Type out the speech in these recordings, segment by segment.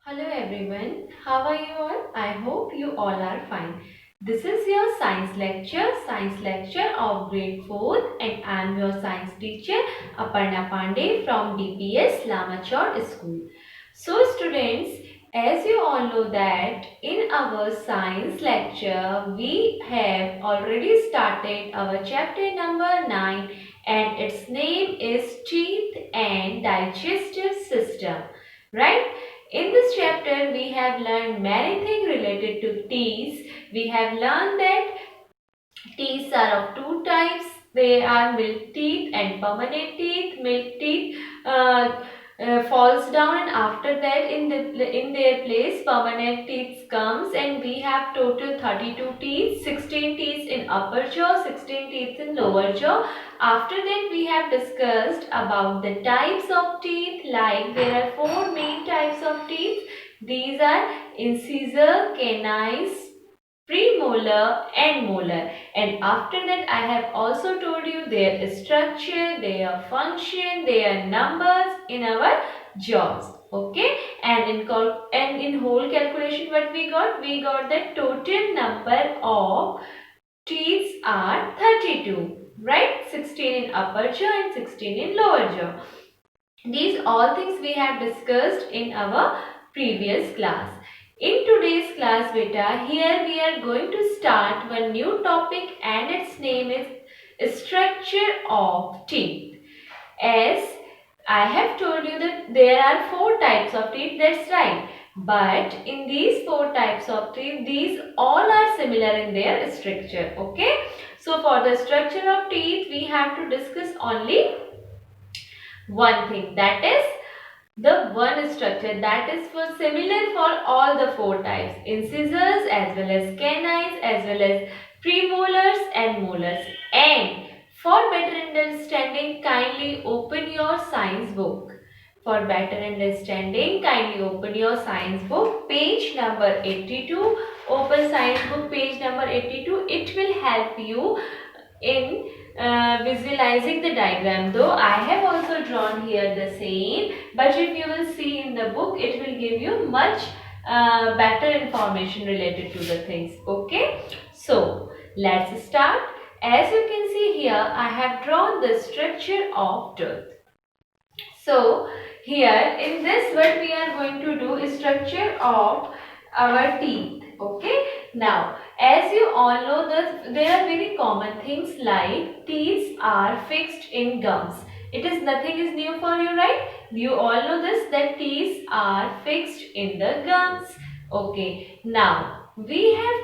Hello everyone, how are you all? I hope you all are fine. This is your science lecture of grade 4th, and I am your science teacher Aparna Pandey from DPS Lamachor School. So students, as you all know that in our science lecture we have already started our chapter number 9 and its name is teeth and digestive system, right? In this chapter, we have learned many things related to teeth. We have learned that teeth are of two types. They are milk teeth and permanent teeth. Milk teeth falls down, and after that in their place permanent teeth comes, and we have total 32 teeth, 16 teeth in upper jaw, 16 teeth in lower jaw. After that we have discussed about the types of teeth, like there are four main types of teeth. These are incisor, canines, premolar and molar, and after that I have also told you their structure, their function, their numbers in our jaws. Okay, and in whole calculation what we got the total number of teeth are 32, right? 16 in upper jaw and 16 in lower jaw. These all things we have discussed in our previous class. In today's class, beta, here we are going to start one new topic and its name is structure of teeth. As I have told you that there are four types of teeth, that's right. But in these four types of teeth, these all are similar in their structure. Okay. So for the structure of teeth, we have to discuss only one thing, that is the one structure that is for similar for all the four types, incisors as well as canines as well as premolars and molars. And for better understanding, kindly open your science book. For better understanding, kindly open your science book, page number 82. Open science book, page number 82. It will help you in visualizing the diagram. Though I have also drawn here the same, but if you will see in the book, it will give you much better information related to the things. Okay, so let's start. As you can see here, I have drawn the structure of tooth. So here in this, what we are going to do is structure of our teeth. Okay, now as you all know that there are very common things like teeth are fixed in gums. It is nothing is new for you, right? You all know this, that teeth are fixed in the gums. Okay, now we have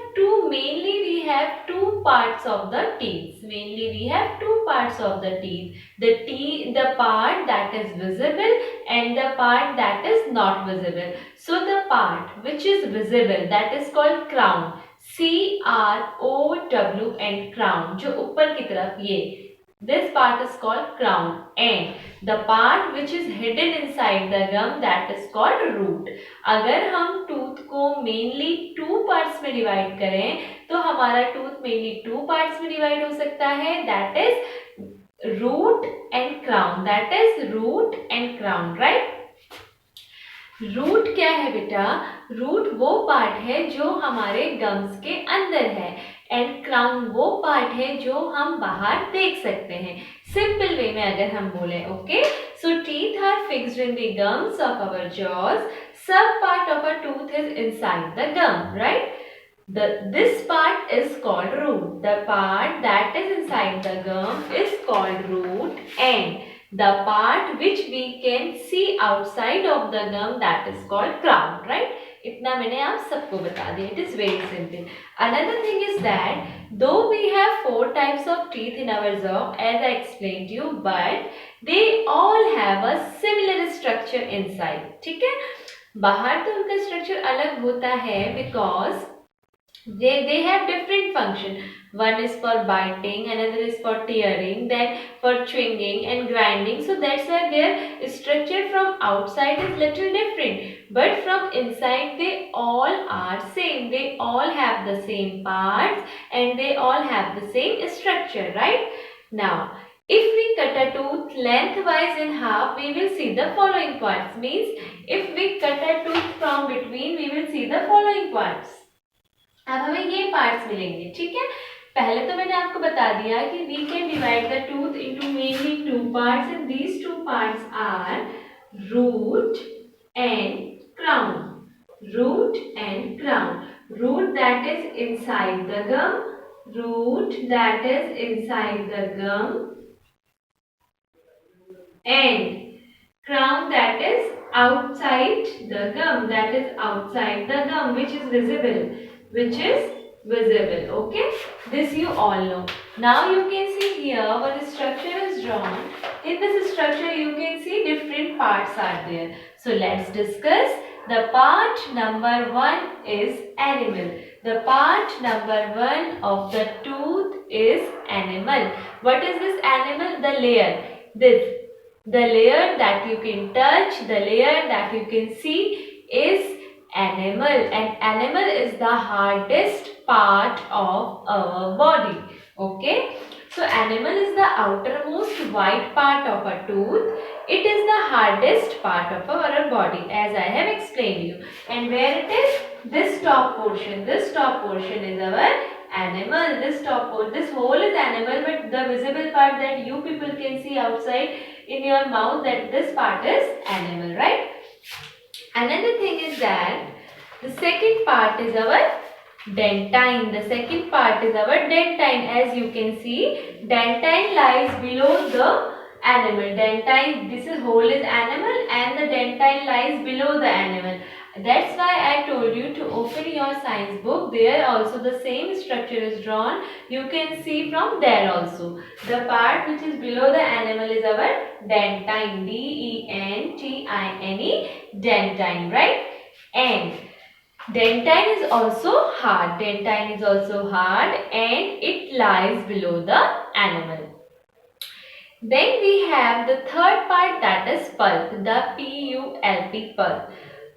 two parts of the teeth. Mainly we have two parts of the teeth. The part that is visible and the part that is not visible. So the part which is visible, that is called crown. CROW and crown, जो ऊपर की तरफ ये, this part is called crown, and the part which is hidden inside the gum, that is called root. अगर हम tooth को mainly two parts में divide करें तो हमारा tooth mainly two parts में divide हो सकता है, that is root and crown. That is root and crown, right? Root क्या है बेटा? रूट वो पार्ट है जो हमारे गम्स के अंदर है, एंड क्राउन वो पार्ट है जो हम बाहर देख सकते हैं. सिंपल वे में अगर हम बोले, okay, so teeth are fixed in the gums of our jaws. Some part of a tooth is inside the gum, right? This part is called root. The part that is inside the gum is called root, and the part which we can see outside of the gum, that is called crown, right? इतना मैंने आप सबको बता दिया. It is very simple. Another thing is that though we have four types of teeth in our jaw, as I explained to you, but they all have a similar structure inside. ठीक है? बाहर तो उनका structure अलग होता है because they have different function. One is for biting, another is for tearing, then for chewing and grinding. So that's why their structure from outside is little different, but from inside they all are same. They all have the same parts and they all have the same structure, right? Now if we cut a tooth lengthwise in half, we will see the following parts. Means if we cut a tooth from between we will see the following parts. अब हमें ये parts मिलेंगे, ठीक है। पहले तो मैंने आपको बता दिया कि we can divide the tooth into mainly two parts and these two parts are root and crown. Root and crown. Root that is inside the gum. Root that is inside the gum. And crown that is outside the gum. That is outside the gum, which is visible. Which is visible. Okay. This you all know. Now you can see here one structure is drawn. In this structure you can see different parts are there. So let's discuss. The part number 1 is animal. The part number 1 of the tooth is animal. What is this animal? The layer. The layer that you can touch, the layer that you can see is animal. And animal is the hardest part of our body. Okay. So animal is the outermost white part of a tooth. It is the hardest part of our body, as I have explained you. And where it is? This top portion. This top portion is our animal. This whole is animal, but the visible part that you people can see outside in your mouth, that this part is animal, right? Another thing is that the second part is our dentine. The second part is our dentine. As you can see, dentine lies below the animal. Dentine, this is whole is animal and the dentine lies below the animal. That's why I told you to open your science book. There also the same structure is drawn. You can see from there also. The part which is below the animal is our dentine. D-E-N-T-I-N-E. Dentine, right? And dentine is also hard. Dentine is also hard and it lies below the animal. Then we have the third part, that is pulp. The P-U-L-P, pulp.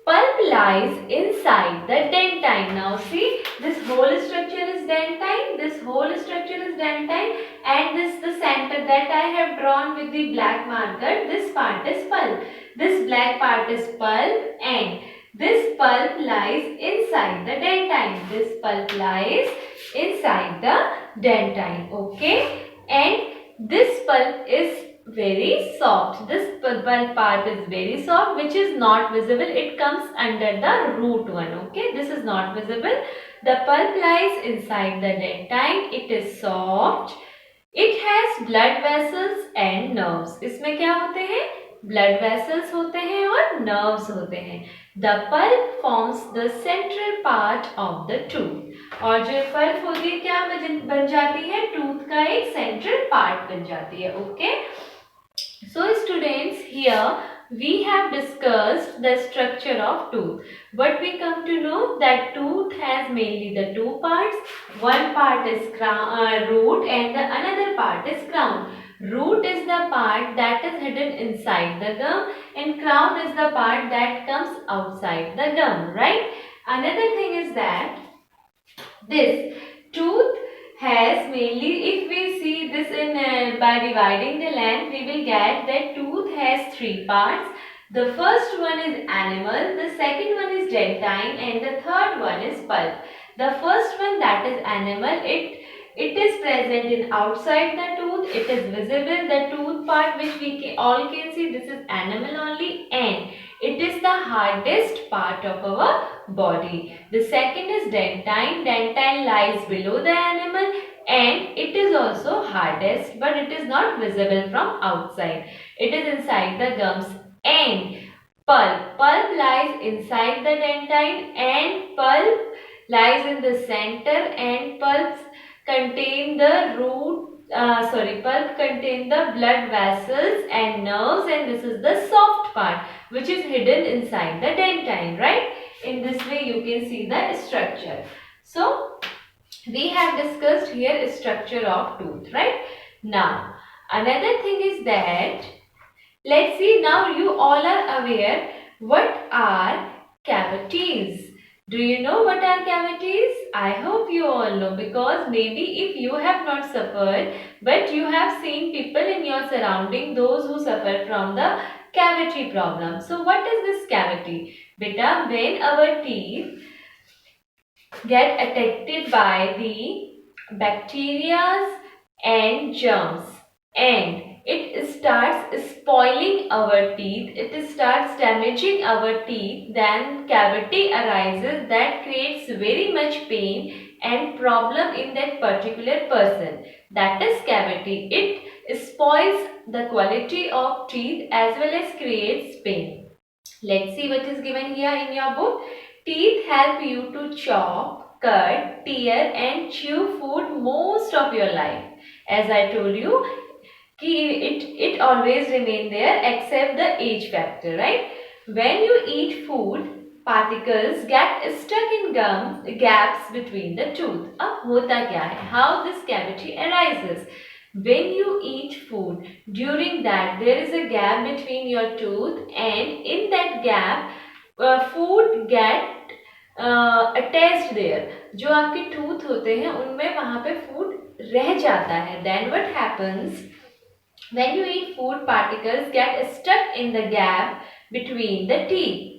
Pulp lies inside the dentine. Now see, this whole structure is dentine. This whole structure is dentine. And this the center that I have drawn with the black marker. This part is pulp. This black part is pulp and this pulp lies inside the dentine. This pulp lies inside the dentine. Okay. And this pulp is very soft. This pulp part is very soft, which is not visible. It comes under the root one. Okay. This is not visible. The pulp lies inside the dentine. It is soft. It has blood vessels and nerves. इसमें क्या होते हैं? Blood vessels होते हैं और nerves होते हैं. The pulp forms the central part of the tooth. और जो pulp होती है क्या बन जाती है? Tooth का एक central part बन जाती है. Okay. So students, here we have discussed the structure of tooth. But we come to know that tooth has mainly the two parts. One part is root and the another part is crown. Root is the part that is hidden inside the gum and crown is the part that comes outside the gum, right? Another thing is that this tooth has mainly, if we see this in by dividing the length, we will get that tooth has three parts. The first one is animal, the second one is dentine and the third one is pulp. The first one, that is animal, it is present in outside the tooth, it is visible, the tooth part which we all can see, this is animal only and it is the hardest part of our body. The second is dentine. Dentine lies below the animal and it is also hardest, but it is not visible from outside. It is inside the gums. And pulp. Pulp lies inside the dentine and pulp lies in the center and pulps contain the pulp contain the blood vessels and nerves and this is the soft part which is hidden inside the dentine, right? In this way you can see the structure. So we have discussed here structure of tooth, right? Now another thing is that let's see, now you all are aware what are cavities. Do you know what are cavities? I hope you all know, because maybe if you have not suffered but you have seen people in your surrounding, those who suffer from the cavity problem. So what is this cavity? Beta, when our teeth get affected by the bacteria and germs and it starts spoiling our teeth, it starts damaging our teeth, then cavity arises that creates very much pain and problem in that particular person. That is cavity. It spoils the quality of teeth as well as creates pain. Let's see what is given here in your book. Teeth help you to chop, cut, tear and chew food most of your life. As I told you, it always remain there except the age factor, right? When you eat food, particles get stuck in gums, gaps between the tooth. अब होता क्या है? How this cavity arises? When you eat food, during that there is a gap between your tooth and in that gap food get attached there. जो आपके tooth होते हैं उनमें वहाँ पे food रह जाता है. Then what happens? When you eat food, particles get stuck in the gap between the teeth.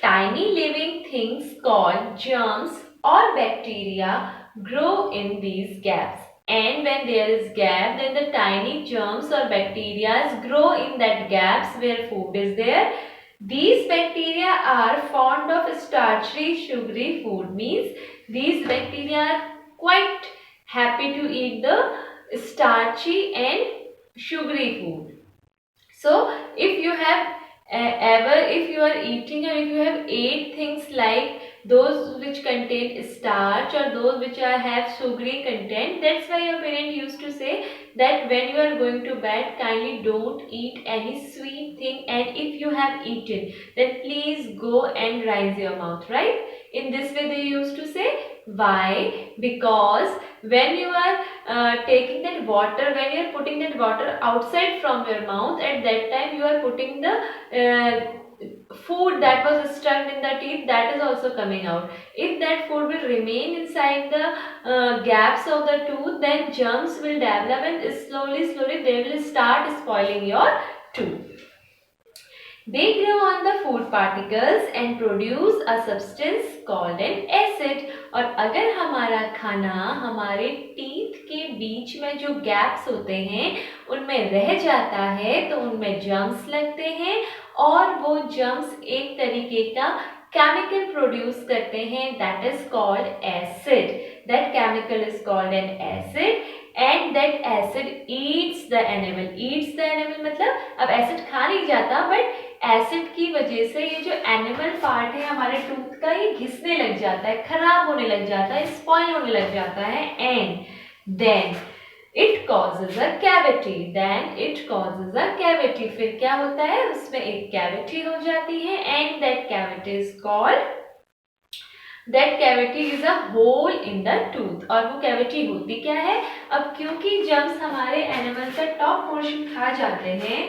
Tiny living things called germs or bacteria grow in these gaps. And when there is gap, then the tiny germs or bacteria grow in that gaps where food is there. These bacteria are fond of starchy, sugary food. Means these bacteria are quite happy to eat the starchy and sugary food. So if you have if you are eating or if you have ate things like those which contain starch or those which have sugary content, that's why your parent used to say that when you are going to bed, kindly don't eat any sweet thing, and if you have eaten, then please go and rinse your mouth, right? In this way they used to say. Why? Because when you are taking that water, when you are putting that water outside from your mouth, at that time you are putting the food that was stuck in the teeth, that is also coming out. If that food will remain inside the gaps of the tooth, then germs will develop and slowly they will start spoiling your tooth. They grow on the food particles and produce a substance called an acid. और अगर हमारा खाना हमारे teeth के बीच में जो gaps होते हैं उनमें रह जाता है तो उनमें जर्म्स लगते हैं और वो जर्म्स एक तरीके का केमिकल प्रोड्यूस करते हैं, that is called acid. That chemical is called an acid and that acid eats the enamel. Eats the enamel मतलब अब एसिड खा नहीं जाता, बट एसिड की वजह से ये जो एनिमल पार्ट है हमारे टूथ का ये घिसने लग जाता है, खराब होने लग जाता है, स्पॉइल होने लग जाता है. And then it causes a cavity. Then it causes a cavity. फिर क्या होता है, उसमें एक कैविटी हो जाती है and that cavity is called That cavity is a hole in the tooth. और वो कैविटी होती क्या है, अब क्योंकि जर्म्स हमारे एनिमल का टॉप पोर्शन खा जाते हैं,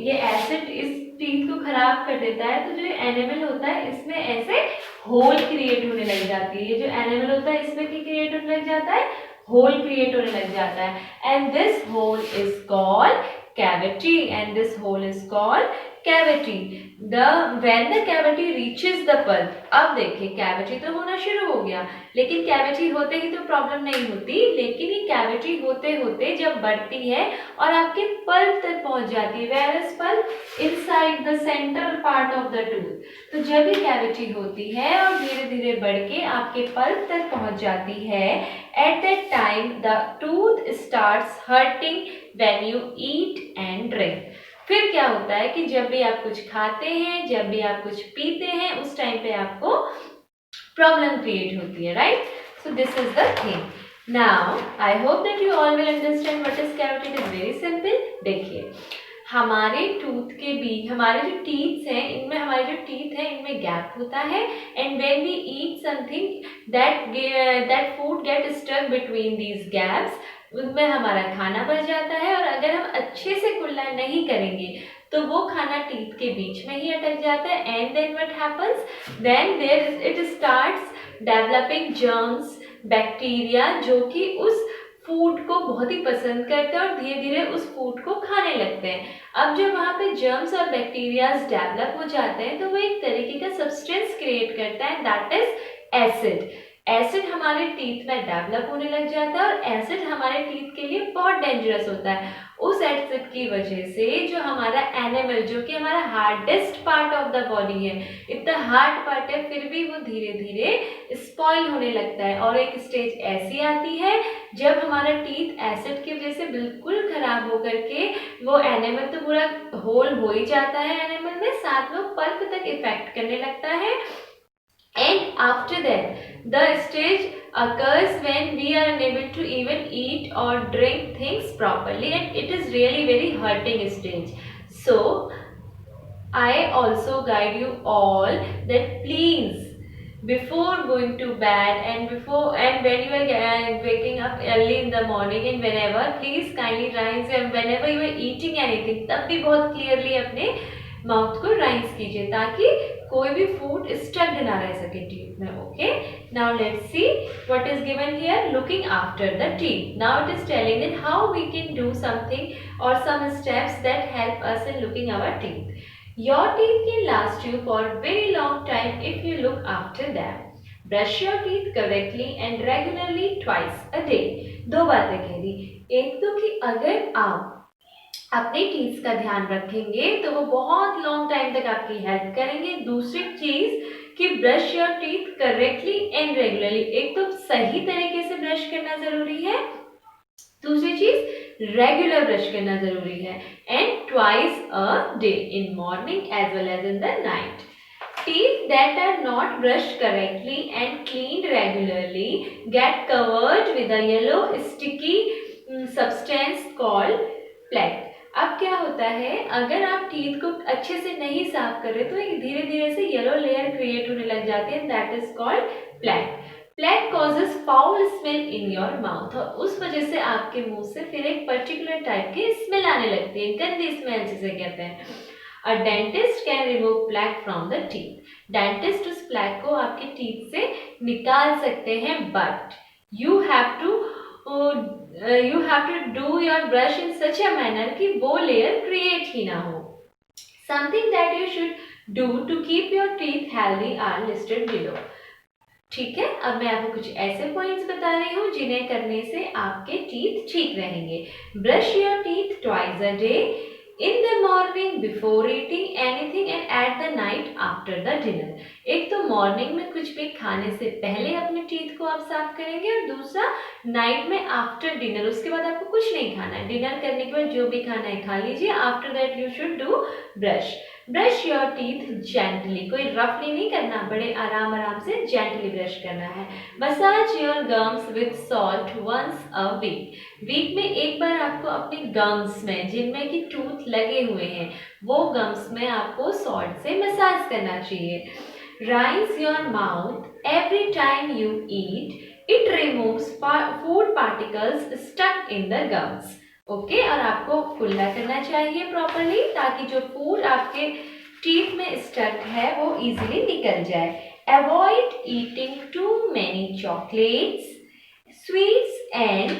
ये एसिड इस टीथ को खराब कर देता है, तो जो एनिमल होता है इसमें ऐसे होल क्रिएट होने लग जाती है. ये जो एनिमल होता है इसमें क्या क्रिएट होने लग जाता है, होल क्रिएट होने लग जाता है. And this hole is called cavity and this hole is called cavity. When the cavity reaches the pulp, अब देखिए cavity तो होना शुरू हो गया, लेकिन cavity होते ही तो प्रॉब्लम नहीं होती, लेकिन ये cavity होते होते जब बढ़ती है और आपके पल्प तक पहुंच जाती है, where is pulp? Inside the central part of the tooth. तो जब ये cavity होती है और धीरे धीरे बढ़ के आपके पल्प तक पहुंच जाती है, at that time the tooth starts hurting when you eat and drink. फिर क्या होता है कि जब भी आप कुछ खाते हैं, जब भी आप कुछ पीते हैं, उस टाइम पे आपको प्रॉब्लम क्रिएट होती है, right? So this is the thing. Now I hope that you all will understand what is cavity. It is very simple. देखिए हमारे टूथ के बीच हमारे जो टीथ हैं, इनमें हमारे जो टीथ हैं इनमें गैप होता है and when we eat something that food get stuck between these gaps, उनमें हमारा खाना बच जाता है और अगर हम अच्छे से कुल्ला नहीं करेंगे तो वो खाना टीथ के बीच में ही अटक जाता है. And then what happens, then it starts developing germs, bacteria, जो कि उस फूड को बहुत ही पसंद करते हैं और धीरे धीरे उस फूड को खाने लगते हैं। अब जब वहाँ पे जर्म्स और बैक्टीरियाज डेवलप हो जाते हैं तो वो एक तरीके का सब्सटेंस क्रिएट करता है, दैट इज एसिड। एसिड हमारे टीथ में डेवलप होने लग जाता है और एसिड हमारे टीथ के लिए बहुत डेंजरस होता है। उस एसिड की वजह से जो हमारा एनिमल, जो कि हमारा hardest part of the body है, इतना हार्ड पार्ट है, फिर भी वो धीरे धीरे स्पॉइल होने लगता है। और एक स्टेज ऐसी आती है जब हमारा टीथ एसिड की वजह से बिल्कुल खराब होकर के वो एनिमल तो पूरा होल हो ही जाता है एनिमल में, साथ में पल्प तक इफेक्ट करने लगता है। And after that, the stage occurs when we are unable to even eat or drink things properly, and it is really very hurting stage. So, I also guide you all that please, before going to bed and when you are waking up early in the morning and whenever, please kindly rinse, and whenever you are eating anything, तब भी बहुत clearly अपने mouth को राइंस कीजिए ताकि कोई भी food स्टक्ड ना रह सके टीथ में। Okay, now let's see what is given here, looking after the teeth. Now it is telling that how we can do something और some steps that help us in looking our teeth. Your teeth can last you for very long time if you look after them. Brush your teeth correctly and regularly twice a day. दो बातें कह दी, एक तो कि अगर आप अपने teeth का ध्यान रखेंगे तो वो बहुत लॉन्ग टाइम तक आपकी हेल्प करेंगे। दूसरी चीज कि brush your teeth correctly and regularly, एक तो सही तरीके से ब्रश करना जरूरी है, दूसरी चीज रेगुलर ब्रश करना जरूरी है, and twice a day, in morning as well as in the night. Teeth that are not brushed correctly and cleaned regularly get covered with a yellow sticky substance called plaque. अब क्या होता है, अगर आप teeth को अच्छे से नहीं साफ कर रहे तो एक धीरे धीरे से येलो लेयर क्रिएट होने लग जाती है, that is called plaque. Plaque causes foul smell in your mouth, और उस वजह से आपके मुंह से फिर एक पर्टिकुलर टाइप की स्मेल आने लगती है, गंदी स्मेल जिसे कहते हैं। A dentist can remove plaque from the teeth. Dentist उस प्लैक को आपके टीथ से निकाल सकते हैं, but you have to do your brush in such a manner कि वो लेयर क्रिएट ही ना हो। Something that you should do to keep your teeth healthy are listed below. ठीक है, अब मैं आपको कुछ ऐसे पॉइंट्स बता रही हूँ जिन्हें करने से आपके टीथ ठीक रहेंगे। Brush your teeth twice a day, in the morning before eating anything and at the night after the dinner. एक तो मॉर्निंग में कुछ भी खाने से पहले अपने टीथ को आप साफ करेंगे, और दूसरा नाइट में आफ्टर डिनर, उसके बाद आपको कुछ नहीं खाना है, डिनर करने के बाद जो भी खाना है खा लीजिए। After that you should do brush your teeth gently, कोई रफली नहीं करना, बड़े आराम आराम से जेंटली ब्रश करना है। Massage your gums with salt once a week में एक बार आपको अपने गम्स में, जिनमें कि टूथ लगे हुए हैं, वो गम्स में आपको सॉल्ट से मसाज करना चाहिए। Rinse your mouth every time you eat, it removes food particles stuck in the gums. Okay, और आपको कुल्ला करना चाहिए प्रॉपरली ताकि जो फूड आपके टीथ में स्टक है वो इजीली निकल जाए। Avoid eating too many chocolates, sweets and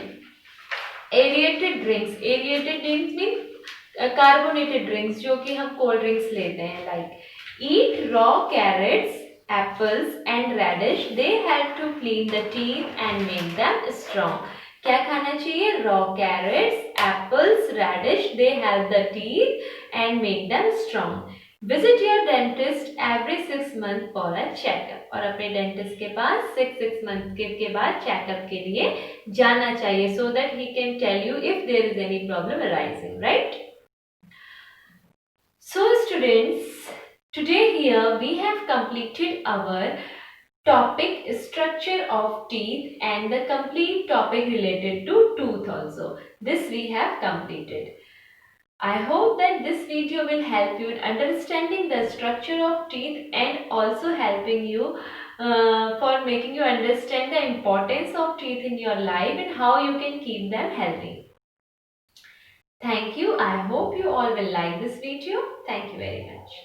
aerated drinks. Aerated drinks mean carbonated drinks, जो कि हम कोल्ड ड्रिंक्स लेते हैं, like eat raw carrots, apples and radish, they help to clean the teeth and make them strong. क्या खाना चाहिए? Raw carrots, apples, radish, they help the teeth and make them strong. Visit your dentist every 6 month for a checkup, और अपने dentist के पास 6 month के बाद checkup के लिए जाना चाहिए, so that he can tell you if there is any problem arising, right? So students, today here we have completed our topic structure of teeth and the complete topic related to tooth also. This we have completed. I hope that this video will help you in understanding the structure of teeth and also helping you for making you understand the importance of teeth in your life and how you can keep them healthy. Thank you. I hope you all will like this video. Thank you very much.